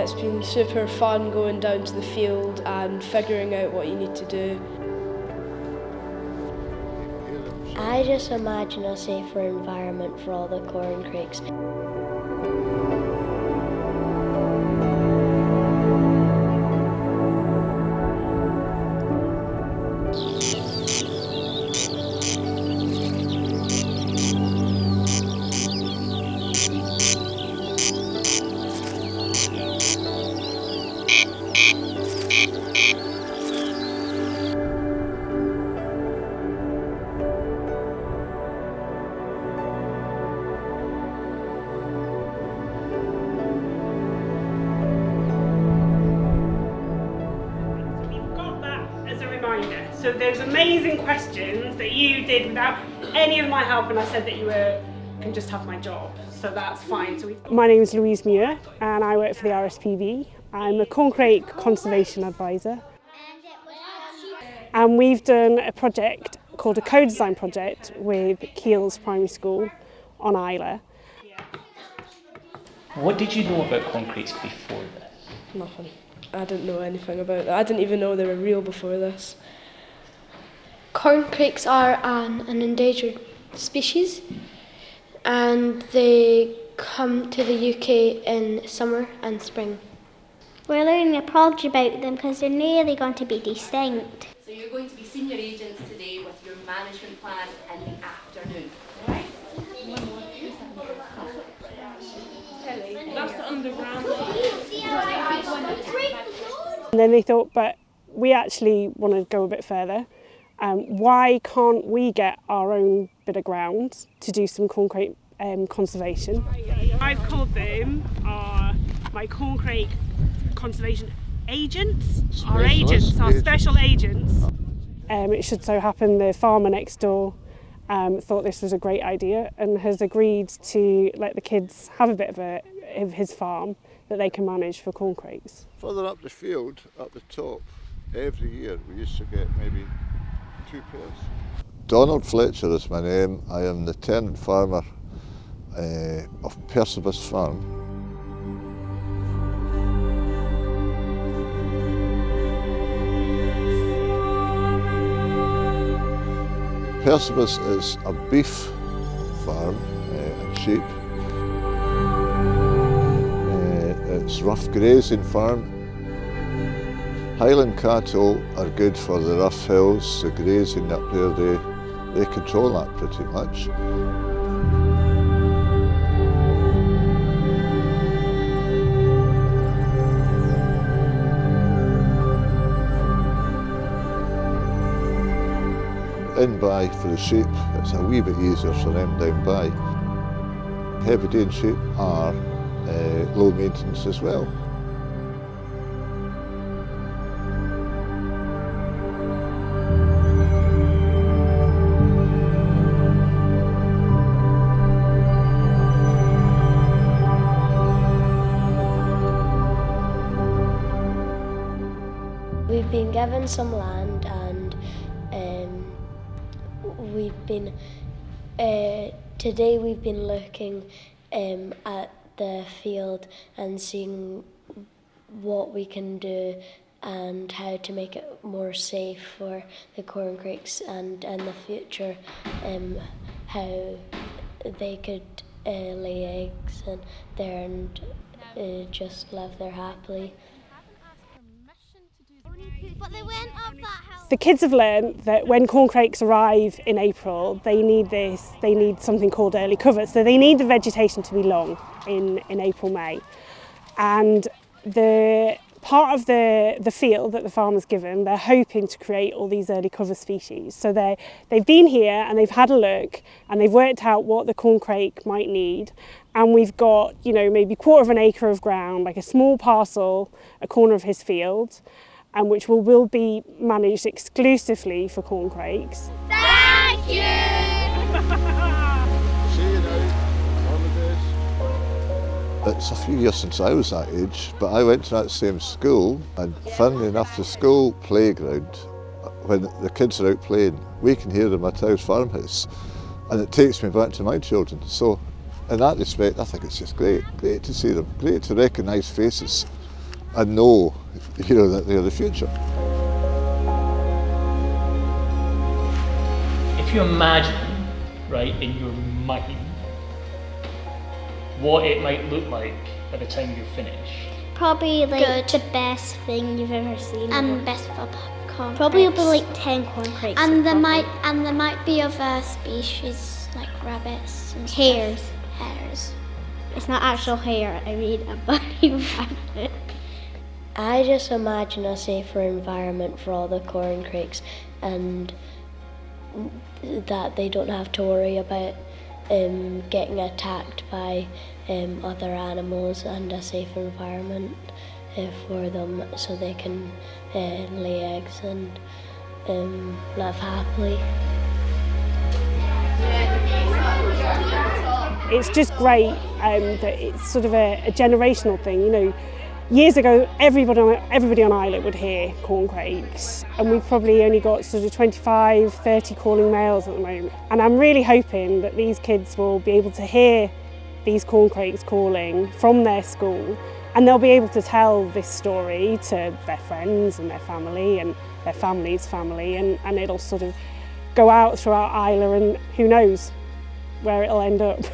It's been super fun going down to the field and figuring out what you need to do. I just imagine a safer environment for all the corncrakes. So those amazing questions that you did without any of my help, and I said that you can just have my job, so that's fine. My name is Louise Muir and I work for the RSPB. I'm a Corncrake Conservation Advisor. And we've done a project called a co-design project with Keels Primary School on Isla. What did you know about corncrakes before this? Nothing. I didn't know anything about that. I didn't even know they were real before this. Corncrakes are an endangered species and they come to the UK in summer and spring. We're learning a project about them because they're nearly going to be extinct. So you're going to be senior agents today with your management plan in the afternoon, right? That's the underground. And then they thought, but we actually want to go a bit further. Why can't we get our own bit of ground to do some corncrake conservation? I've called them my Corncrake conservation agents. Our special agents. It should so happen the farmer next door thought this was a great idea and has agreed to let the kids have a bit of his farm that they can manage for corncrakes. Further up the field, up the top, every year we used to get maybe 2 pairs. Donald Fletcher is my name. I am the tenant farmer of Persibus Farm. Persibus is a beef farm and sheep. It's rough grazing farm. Highland cattle are good for the rough hills, the grazing up there, they control that pretty much. In by for the sheep, it's a wee bit easier for them down by. Heavy sheep are low maintenance as well. We've been given some land and we've been today we've been looking at the field and seeing what we can do and how to make it more safe for the corncrakes and in the future how they could lay eggs and there and just live there happily. The kids have learned that when corncrakes arrive in April, they need something called early cover. So they need the vegetation to be long in April, May. And the part of the field that the farmer's given, they're hoping to create all these early cover species. So they've been here and they've had a look and they've worked out what the corncrake might need. And we've got, maybe 1/4 acre of ground, like a small parcel, a corner of his field, and which will be managed exclusively for corncrakes. Thank you! See you now, holidays. It's a few years since I was that age, but I went to that same school, and funnily enough, the school playground, when the kids are out playing, we can hear them at our farmhouse, and it takes me back to my children. So in that respect, I think it's just great to see them, great to recognise faces. and know, that they're the future. If you imagine, right, in your mind, what it might look like by the time you're finished. Probably like Good. the best thing you've ever seen. And best for corn Probably crakes. about like 10 corncrakes. And there might be other species like rabbits and Hares. stuff. Hares. It's not actual hair, I mean a bunny rabbit. I just imagine a safer environment for all the corncrakes, and that they don't have to worry about getting attacked by other animals, and a safe environment for them so they can lay eggs and live happily. It's just great that it's sort of a generational thing. Years ago, everybody on Islet would hear corncrakes, and we've probably only got sort of 25, 30 calling males at the moment. And I'm really hoping that these kids will be able to hear these corncrakes calling from their school, and they'll be able to tell this story to their friends and their family and their family's family, and it'll sort of go out throughout Isla, and who knows where it'll end up.